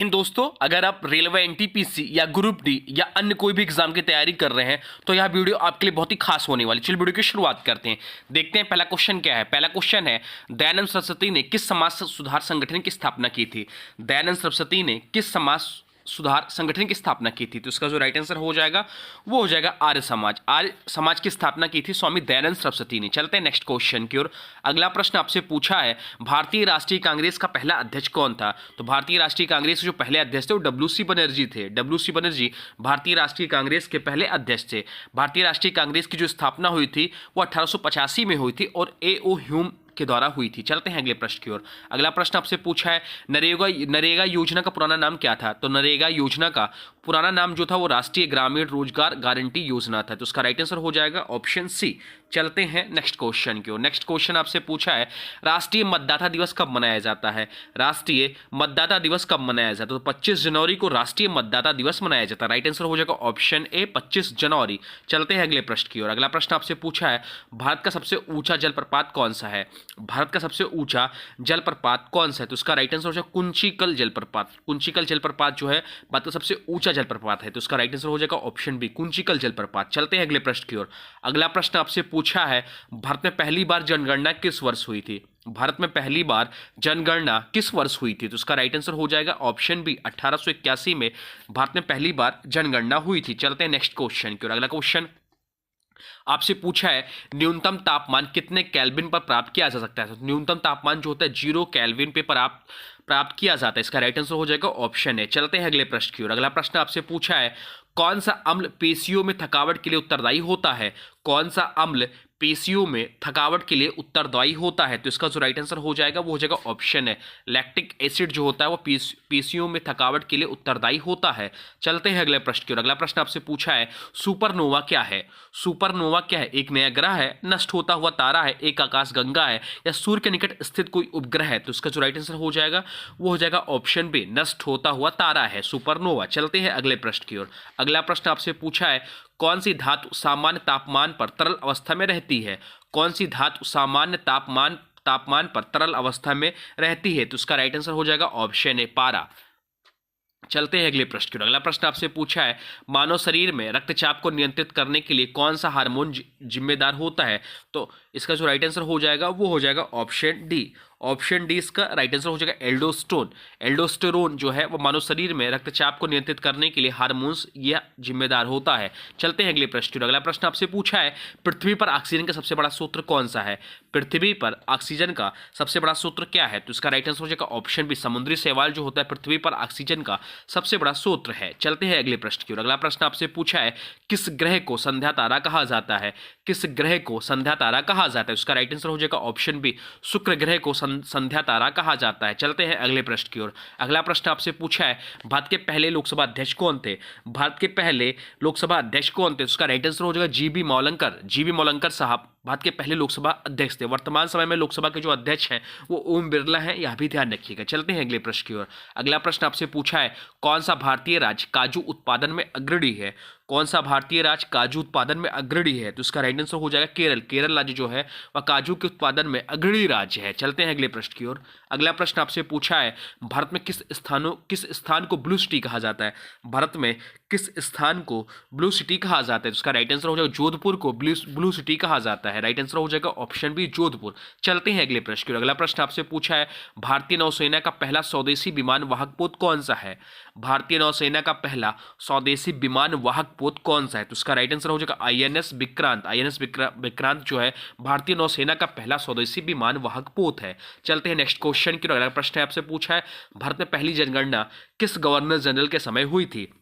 इन दोस्तों, अगर आप रेलवे एनटीपीसी या ग्रुप डी या अन्य कोई भी एग्जाम की तैयारी कर रहे हैं तो यह वीडियो आपके लिए बहुत ही खास होने वाली। चलिए वीडियो की शुरुआत करते हैं। देखते हैं पहला क्वेश्चन क्या है। पहला क्वेश्चन है, दयानंद सरस्वती ने किस समाज सुधार संगठन की स्थापना की थी? दयानंद सरस्वती ने किस समाज सुधार संगठन की स्थापना की थी? तो इसका जो राइट आंसर हो जाएगा वो हो जाएगा आर्य समाज। आर्य समाज की स्थापना की थी स्वामी दयानंद सरस्वती ने। चलते हैं नेक्स्ट क्वेश्चन की ओर। अगला प्रश्न आपसे पूछा है, भारतीय राष्ट्रीय कांग्रेस का पहला अध्यक्ष कौन था? तो भारतीय राष्ट्रीय कांग्रेस के जो पहले अध्यक्ष थे वो डब्ल्यू.सी. बनर्जी थे। डब्ल्यू.सी. बनर्जी भारतीय राष्ट्रीय कांग्रेस के पहले अध्यक्ष थे। भारतीय राष्ट्रीय कांग्रेस की जो स्थापना हुई थी वो 1885 में हुई थी और ए.ओ. ह्यूम के द्वारा हुई थी। चलते हैं अगले प्रश्न की ओर। अगला प्रश्न आपसे पूछा है, नरेगा योजना का पुराना नाम क्या था? तो नरेगा योजना का पुराना नाम जो था वो राष्ट्रीय ग्रामीण रोजगार गारंटी योजना था। तो उसका राइट आंसर हो जाएगा ऑप्शन सी। चलते हैं नेक्स्ट क्वेश्चन की ओर। नेक्स्ट क्वेश्चन आपसे पूछा है, राष्ट्रीय मतदाता दिवस कब मनाया जाता है? राष्ट्रीय मतदाता दिवस कब मनाया जाता है? तो 25 जनवरी को राष्ट्रीय मतदाता दिवस मनाया जाता है। राइट आंसर हो जाएगा ऑप्शन ए 25 जनवरी। चलते हैं अगले प्रश्न की ओर। अगला प्रश्न आपसे पूछा है, भारत का सबसे ऊंचा जलप्रपात कौन सा है? भारत का सबसे ऊंचा जलप्रपात कौन सा है? तो उसका राइट आंसर हो जाएगा कुंचिकल जलप्रपात। कुंचिकल जलप्रपात जो है भारत का सबसे ऊंचा जलप्रपात है। तो उसका राइट आंसर हो जाएगा ऑप्शन बी कुंचिकल जलप्रपात। चलते हैं अगले प्रश्न की ओर। अगला प्रश्न आपसे पूछा है, भारत में पहली बार जनगणना किस वर्ष हुई थी? भारत में पहली बार जनगणना किस वर्ष हुई थी? तो उसका राइट आंसर हो जाएगा ऑप्शन बी 1881 में भारत में पहली बार जनगणना हुई थी। चलते हैं नेक्स्ट क्वेश्चन की ओर। अगला क्वेश्चन आपसे पूछा है, न्यूनतम तापमान कितने केल्विन पर प्राप्त किया जा सकता है? तो न्यूनतम तापमान जो होता है 0 केल्विन पे प्राप्त किया जाता है। इसका राइट आंसर हो जाएगा ऑप्शन है। चलते हैं अगले प्रश्न की ओर। अगला प्रश्न आपसे पूछा है, कौन सा अम्ल पेशियों में थकावट के लिए उत्तरदायी होता है? कौन सा अम्ल पेशियों में थकावट के लिए उत्तरदायी होता है? तो इसका जो राइट आंसर हो जाएगा वो हो जाएगा ऑप्शन है लैक्टिक एसिड जो होता है वो पेशियों में थकावट के लिए उत्तरदायी होता है। चलते हैं अगले प्रश्न की ओर। अगला प्रश्न आपसे पूछा है, सुपरनोवा क्या है? सुपरनोवा क्या है? एक नया ग्रह है, नष्ट होता हुआ तारा है, एक आकाशगंगा है, या सूर्य के निकट स्थित कोई उपग्रह है? तो इसका जो राइट आंसर हो जाएगा वो हो जाएगा ऑप्शन बी नष्ट होता हुआ तारा है सुपरनोवा। चलते हैं अगले प्रश्न की ओर। अगला प्रश्न आपसे पूछा है, कौन सी धातु सामान्य तापमान पर तरल अवस्था में रहती है? कौन सी धातु सामान्य तापमान पर तरल अवस्था में रहती है? तो उसका राइट आंसर हो जाएगा ऑप्शन ए पारा। चलते हैं अगले प्रश्न की ओर। अगला प्रश्न आपसे पूछा है, मानव शरीर में रक्तचाप को नियंत्रित करने के लिए कौन सा हार्मोन जिम्मेदार होता है? तो इसका जो राइट आंसर हो जाएगा वो हो जाएगा ऑप्शन डी। ऑप्शन डी इसका राइट आंसर हो जाएगा एल्डोस्टेरोन। एल्डोस्टेरोन जो है वो मानव शरीर में रक्तचाप को नियंत्रित करने के लिए हार्मोन्स यह जिम्मेदार होता है। चलते हैं अगले प्रश्न की ओर। अगला प्रश्न आपसे पूछा है, पृथ्वी पर ऑक्सीजन का सबसे बड़ा स्रोत कौन सा है? पृथ्वी पर ऑक्सीजन का सबसे बड़ा स्रोत क्या है? तो इसका राइट आंसर हो जाएगा ऑप्शन बी समुद्री शैवाल जो होता है पृथ्वी पर ऑक्सीजन का सबसे बड़ा स्रोत है। चलते हैं अगले प्रश्न की ओर। अगला प्रश्न आपसे पूछा है, किस ग्रह को संध्या तारा कहा जाता है? किस ग्रह को संध्या तारा कहा जाता है? उसका राइट आंसर हो जाएगा ऑप्शन बी शुक्र ग्रह को संध्या तारा कहा जाता है। चलते हैं अगले प्रश्न की ओर। अगला प्रश्न आपसे पूछा है, भारत के पहले लोकसभा अध्यक्ष कौन थे? भारत के पहले लोकसभा अध्यक्ष कौन थे? उसका राइट आंसर हो जाएगा जीबी मौलंकर। जीबी मौलंकर साहब भारत के पहले लोकसभा अध्यक्ष थे। वर्तमान समय में लोकसभा के जो अध्यक्ष हैं वो ओम बिरला हैं, यह भी ध्यान रखिएगा। चलते हैं अगले प्रश्न की ओर। अगला प्रश्न आपसे पूछा है, कौन सा भारतीय राज्य काजू उत्पादन में अग्रणी है? कौन सा भारतीय राज्य काजू उत्पादन में अग्रणी है? तो इसका राइट आंसर हो जाएगा केरल। केरल राज्य जो है वह काजू के उत्पादन में अग्रणी राज्य है। चलते हैं अगले प्रश्न की ओर। अगला प्रश्न आपसे पूछा है, भारत में किस स्थान को ब्लू सिटी कहा जाता है? भारत में किस स्थान को ब्लू सिटी कहा जाता है? तो इसका राइट आंसर हो जाएगा जोधपुर को ब्लू सिटी कहा जाता है। राइट आंसर हो जाएगा ऑप्शन बी जोधपुर। चलते हैं अगले प्रश्न की ओर। अगला प्रश्न आपसे पूछा है, भारतीय नौसेना का पहला स्वदेशी विमान वाहक पोत कौन सा है? भारतीय नौसेना का पहला स्वदेशी विमान वाहक पोत कौन सा है? तो उसका राइट आंसर हो जाएगा आईएनएस विक्रांत। आईएनएस विक्रांत जो है भारतीय नौसेना का पहला स्वदेशी विमान वाहक पोत है। चलते हैं नेक्स्ट क्वेश्चन की ओर। अगला प्रश्न आपसे पूछा है, भारत में पहली जनगणना किस गवर्नर जनरल के समय हुई थी?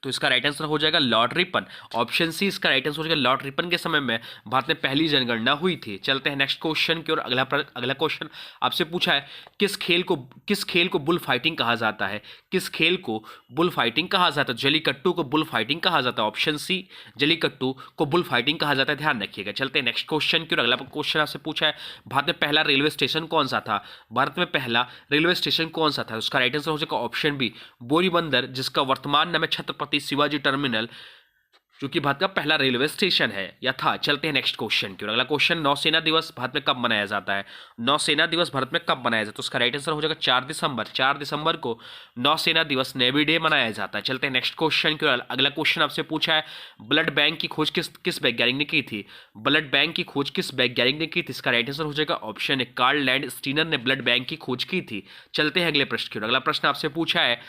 तो इसका राइट आंसर हो जाएगा लॉर्ड रिपन। ऑप्शन सी इसका राइट आंसर हो जाएगा लॉर्ड रिपन के समय में भारत में पहली जनगणना हुई थी। चलते हैं नेक्स्ट क्वेश्चन की ओर। अगला क्वेश्चन आपसे पूछा है, किस खेल को बुल फाइटिंग कहा जाता है? किस खेल को बुल फाइटिंग कहा जाता है? जलीकट्टू को बुल फाइटिंग कहा जाता है। ऑप्शन सी जलीकट्टू को बुल फाइटिंग कहा जाता है, ध्यान रखिएगा। चलते हैं नेक्स्ट क्वेश्चन की ओर। अगला क्वेश्चन आपसे पूछा है, भारत में पहला रेलवे स्टेशन कौन सा था? भारत में पहला रेलवे स्टेशन कौन सा था? उसका राइट आंसर हो जाएगा ऑप्शन बी बोरीबंदर, जिसका वर्तमान नाम है छत्रपति शिवाजी टर्मिनल जो कि भारत का पहला रेलवे स्टेशन है या था। चलते हैं नेक्स्ट क्वेश्चन की ओर। अगला क्वेश्चन, नौसेना दिवस भारत में कब मनाया जाता है? नौसेना दिवस भारत में कब मनाया जाता है? तो उसका राइट आंसर हो जाएगा 4 दिसंबर। 4 दिसंबर को नौसेना दिवस, नेवी डे मनाया जाता है। चलते हैं नेक्स्ट क्वेश्चन की ओर। अगला क्वेश्चन आपसे पूछा है, ब्लड बैंक की खोज किस वैज्ञानिक ने की थी? ब्लड बैंक की खोज किस वैज्ञानिक ने की थी? इसका राइट आंसर हो जाएगा ऑप्शन है, कार्ल लैंड स्टीनर ने ब्लड बैंक की खोज की थी। चलते हैं अगले प्रश्न की ओर। अगला प्रश्न आपसे पूछा है,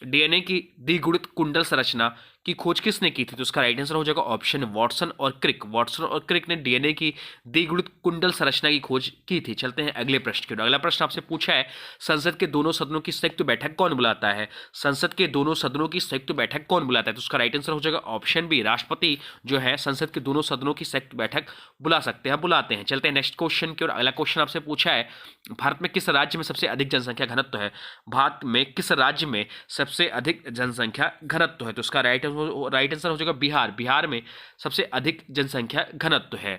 डीएनए की द्विगुणित कुंडल संरचना की खोज किसने की थी? तो उसका राइट आंसर हो जाएगा ऑप्शन वॉटसन और क्रिक। वॉटसन और क्रिक ने डीएनए की द्विगुणित कुंडल संरचना की खोज की थी। चलते हैं अगले प्रश्न की ओर। अगला प्रश्न आपसे पूछा है, संसद के दोनों सदनों की संयुक्त बैठक कौन बुलाता है? संसद के दोनों सदनों की संयुक्त बैठक कौन बुलाता है? तो उसका राइट आंसर हो जाएगा ऑप्शन बी, राष्ट्रपति जो है संसद के दोनों सदनों की संयुक्त बैठक बुला सकते हैं, बुलाते हैं। चलते हैं नेक्स्ट क्वेश्चन की ओर। अगला क्वेश्चन आपसे पूछा है, भारत में किस राज्य में सबसे अधिक जनसंख्या घनत्व है? भारत में किस राज्य में सबसे अधिक जनसंख्या घनत्व है? तो उसका राइट आंसर हो जाएगा बिहार। बिहार में सबसे अधिक जनसंख्या घनत्व है।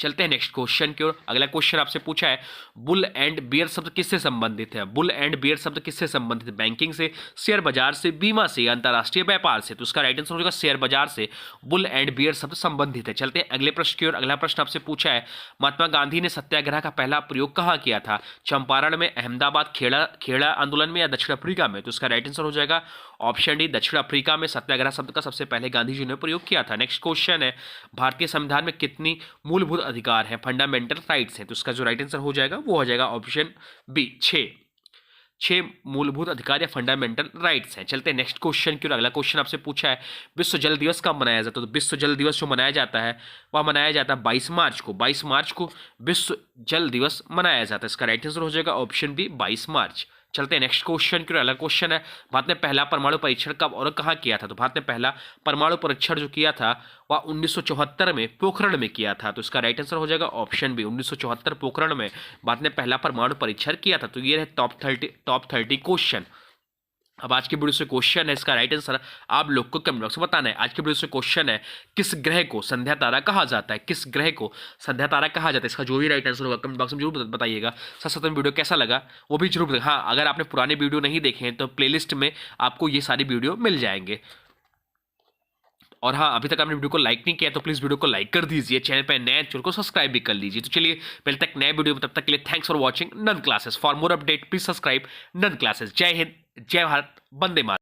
चलते हैं नेक्स्ट क्वेश्चन की ओर। अगला क्वेश्चन आपसे पूछा है, बुल एंड बियर शब्द किससे संबंधित है? बुल एंड बियर शब्द किससे संबंधित है? बैंकिंग से, शेयर बाजार से, बीमा से, अंतरराष्ट्रीय व्यापार से? तो उसका राइट आंसर हो जाएगा शेयर बाजार से बुल एंड बियर शब्द संबंधित है। चलते हैं अगले प्रश्न की ओर। अगला प्रश्न आपसे पूछा है, महात्मा गांधी ने सत्याग्रह का पहला प्रयोग कहाँ किया था? चंपारण में, अहमदाबाद, खेड़ा आंदोलन में या दक्षिण अफ्रीका में? तो उसका राइट आंसर हो जाएगा ऑप्शन डी, दक्षिण अफ्रीका में सत्याग्रह शब्द का सबसे पहले गांधी जी ने प्रयोग किया था। नेक्स्ट क्वेश्चन है, भारतीय संविधान में कितनी मूलभूत अधिकार है, फंडामेंटल राइट्स हैं? तो उसका जो राइट आंसर हो जाएगा वो हो जाएगा ऑप्शन बी, 6 मूलभूत अधिकार या फंडामेंटल राइट्स हैं। चलते हैं नेक्स्ट क्वेश्चन की ओर। अगला क्वेश्चन आपसे पूछा है, विश्व जल दिवस कब मनाया जाता है? तो विश्व जल दिवस जो मनाया जाता है वह मनाया जाता है 22 मार्च को। 22 मार्च को विश्व जल दिवस मनाया जाता है। इसका राइट आंसर हो जाएगा ऑप्शन बी, 22 मार्च। चलते हैं नेक्स्ट क्वेश्चन की ओर। अगला क्वेश्चन है, भारत ने पहला परमाणु परीक्षण कब और कहाँ किया था? तो भारत ने पहला परमाणु परीक्षण जो किया था वह 1974 में पोखरण में किया था। तो इसका राइट आंसर हो जाएगा ऑप्शन बी, 1974 पोखरण में भारत ने पहला परमाणु परीक्षण किया था। तो ये है टॉप 30 क्वेश्चन। अब आज की वीडियो से क्वेश्चन है, इसका राइट आंसर आप लोग को कमेंट बॉक्स में बताना है। आज की वीडियो से क्वेश्चन है, किस ग्रह को संध्या तारा कहा जाता है? किस ग्रह को संध्या तारा कहा जाता है? इसका जो भी राइट आंसर होगा कमेंट बॉक्स में जरूर बताइएगा। साथ साथ में वीडियो कैसा लगा वो भी जरूर बताइएगा। हाँ, अगर आपने पुराने वीडियो नहीं देखे हैं तो प्लेलिस्ट में आपको ये सारी वीडियो मिल जाएंगे। और हाँ, अभी तक आपने वीडियो को लाइक नहीं किया तो प्लीज़ वीडियो को लाइक कर दीजिए, चैनल पर नए चैनल को सब्सक्राइब भी कर लीजिए। तो चलिए पहले तक नए वीडियो में, तब तक के लिए thanks for watching Nun Classes. For more update please subscribe Nun Classes. जय हिंद, जय भारत, वंदे मातरम।